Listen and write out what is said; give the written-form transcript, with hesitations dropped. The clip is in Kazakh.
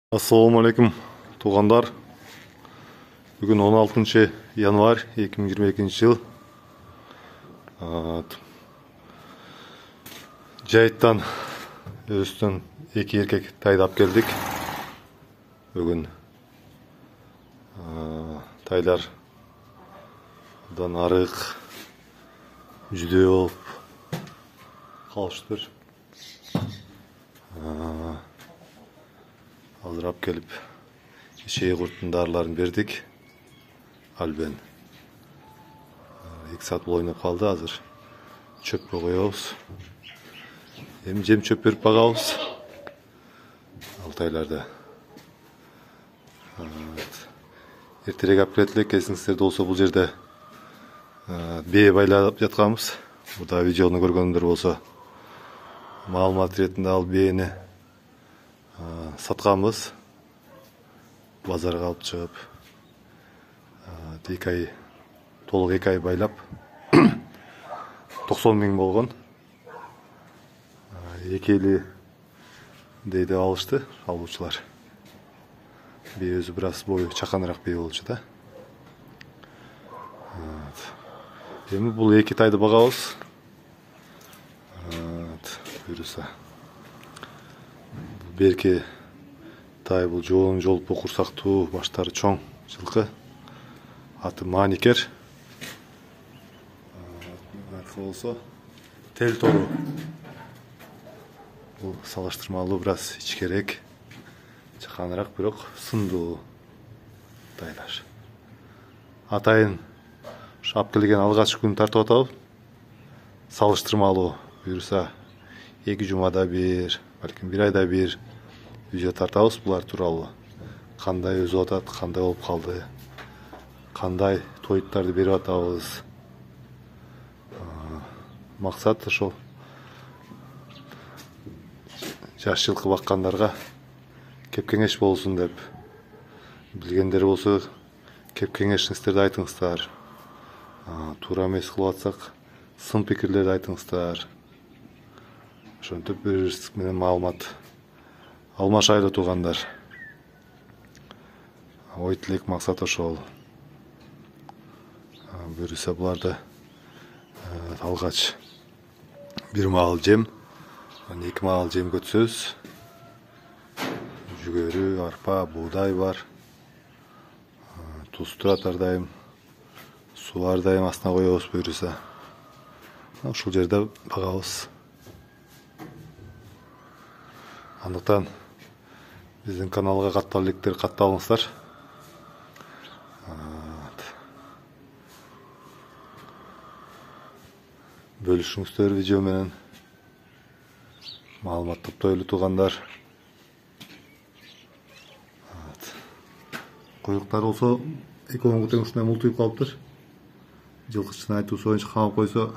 Assalamu alaikum туғандар. Бүгін 16 январь 2022 жыл. Жайыттан өстен екі еркек тайдап келдік. Бүгін тайлар дан арық жүде болып қалыштыр. Алдырап келіп, шей құрттың дарыларын бердік. Албен 2 саат ойнап қалды, азыр чөп қойауыз. Жем чөп беріп бағауыз. Алтайларды ертерек апкелетілік, кесіңіздерді болса бұл жерде бейе байлап жатқанымыз. Бұда видеоны көргендер болса маалымат ретінде ал бейені сатқанбыз. Базарға алып шығып, толық 2 ай байлап 90 мың болған. Екелі дейді алышты алушылар. Бей өзі біраз бойы чақанырақ бей болшы да. Емі бұл 2 тайды бағауыз. Бүрісі берке тай, бұл жоғын жолпы құрсақту, баштары чоң жылқы. Аты маникер. Арқы болса тел тору. Бұл салаштырмалы біраз ичкерек, чақанырақ бірок сынду тайлар. Атайын шап келген алғаш күн тартып атау. Салыштырмалы бұйырса 2 жұмада бір, бәлкім 1 айда бір видео тартауыз бұлар туралы. Қандай өзі атады, қандай болып қалды, қандай тойыттарды беріп атауыз. Мақсат шол жас жылқы баққандарға кеп-кеңеш болсын деп. Білгендер болса кеп-кеңешіңіздерді айтыңыздар. Тура емес қылып атсақ, сын пікірлерді айтыңыздар. Шөнтіп бірістік менен маалымат алмаш айлы туғандар. Ой тілек мақсат ошол. Бүрісе бұларды талғач 1 маал жем, 2 маал жем көтсөз, жүгері, арпа, будай бар. Туз тұратар дайым, сулар дайым астына қойауыз бүрісе. Ошол жерде бағауыз. Андықтан біздің каналға қаттал ликтер қатталыңыздар. Бөлішіңіздер видео менен. Маалымат топтойлы туғандар. Қойықтар болса, 2-10 күтен ұшына мұлтыйып қалыптыр. Жылқышына айту сойыншы қамап қойса,